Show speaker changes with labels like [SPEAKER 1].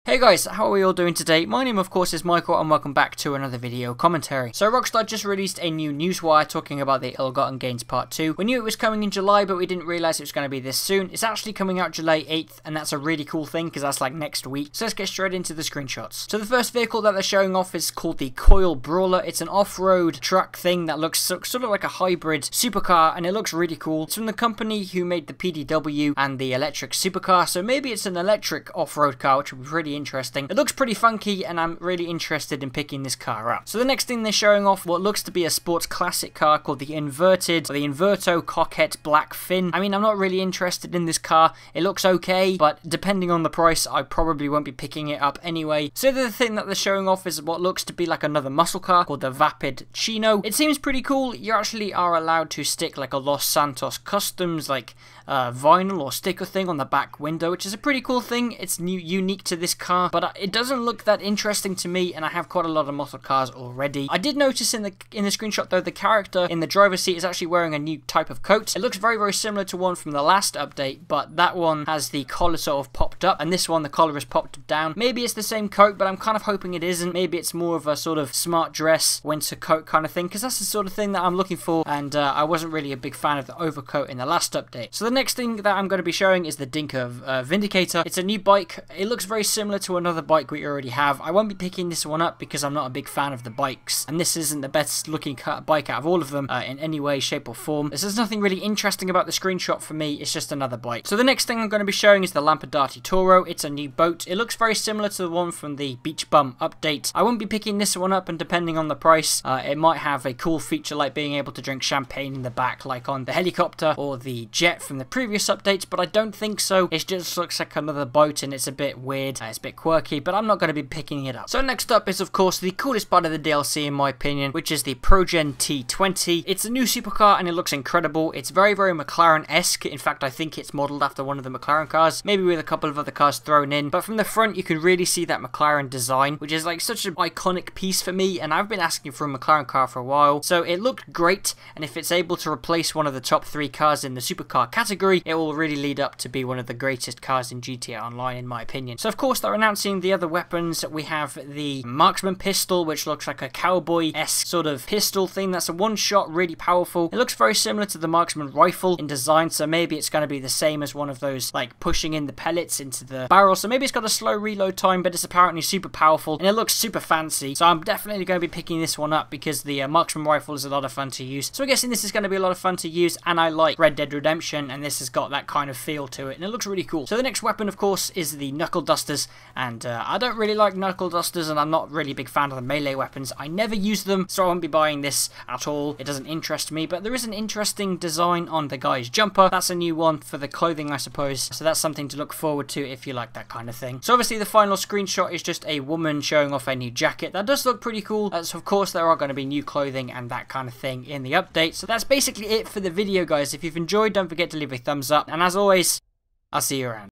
[SPEAKER 1] Hey guys, how are we all doing today? My name of course is Michael and welcome back to another video commentary. So Rockstar just released a new newswire talking about the Ill-Gotten Gains Part 2. We knew it was coming in July but we didn't realise it was going to be this soon. It's actually coming out July 8th and that's a really cool thing because that's like next week. So let's get straight into the screenshots. So the first vehicle that they're showing off is called the Coil Brawler. It's an off-road truck thing that looks sort of like a hybrid supercar and it looks really cool. It's from the company who made the PDW and the electric supercar, so maybe it's an electric off-road car, which would be pretty interesting. It looks pretty funky and I'm really interested in picking this car up. So the next thing they're showing off what looks to be a sports classic car called the Inverto Coquette Black Fin. I mean, I'm not really interested in this car. It looks okay, but depending on the price, I probably won't be picking it up anyway. So the other thing that they're showing off is what looks to be like another muscle car called the Vapid Chino. It seems pretty cool. You actually are allowed to stick like a Los Santos Customs like vinyl or sticker thing on the back window, which is a pretty cool thing. It's unique to this car, but it doesn't look that interesting to me, and I have quite a lot of muscle cars already. I did notice in the screenshot though, the character in the driver's seat is actually wearing a new type of coat. It looks very similar to one from the last update, but that one has the collar sort of popped up, and this one the collar is popped down. Maybe it's the same coat, but I'm kind of hoping it isn't. Maybe it's more of a sort of smart dress winter coat kind of thing, because that's the sort of thing that I'm looking for, and I wasn't really a big fan of the overcoat in the last update. So the next thing that I'm going to be showing is the Dinker Vindicator. It's a new bike. It looks very similar to another bike we already have. I won't be picking this one up because I'm not a big fan of the bikes, and this isn't the best looking bike out of all of them in any way, shape or form. There's nothing really interesting about the screenshot for me. It's just another bike. So the next thing I'm going to be showing is the Lampadati Toro. It's a new boat. It looks very similar to the one from the Beach Bum update. I won't be picking this one up, and depending on the price, it might have a cool feature like being able to drink champagne in the back like on the helicopter or the jet from the previous updates, but I don't think so. It just looks like another boat and it's a bit weird. It's a bit quirky, but I'm not going to be picking it up. So next up is of course the coolest part of the DLC in my opinion, which is the ProGen T20. It's a new supercar and it looks incredible. It's very McLaren-esque. In fact, I think it's modelled after one of the McLaren cars, maybe with a couple of other cars thrown in, but from the front you can really see that McLaren design, which is like such an iconic piece for me, and I've been asking for a McLaren car for a while. So it looked great, and if it's able to replace one of the top 3 cars in the supercar category, it will really lead up to be one of the greatest cars in GTA Online in my opinion. So of course they're announcing the other weapons. We have the Marksman pistol, which looks like a cowboy-esque sort of pistol thing. That's a one-shot, really powerful. It looks very similar to the Marksman rifle in design, so maybe it's going to be the same as one of those, like pushing in the pellets into the barrel. So maybe it's got a slow reload time, but it's apparently super powerful and it looks super fancy. So I'm definitely going to be picking this one up because the Marksman rifle is a lot of fun to use. So I'm guessing this is going to be a lot of fun to use, and I like Red Dead Redemption, and this has got that kind of feel to it, and it looks really cool. So the next weapon of course is the Knuckle Dusters, and I don't really like Knuckle Dusters, and I'm not really a big fan of the melee weapons. I never use them, so I won't be buying this at all. It doesn't interest me, but there is an interesting design on the guy's jumper. That's a new one for the clothing, I suppose, so that's something to look forward to if you like that kind of thing. So obviously the final screenshot is just a woman showing off a new jacket. That does look pretty cool. So of course there are going to be new clothing and that kind of thing in the update. So that's basically it for the video, guys. If you've enjoyed, don't forget to leave a thumbs up, and as always, I'll see you around.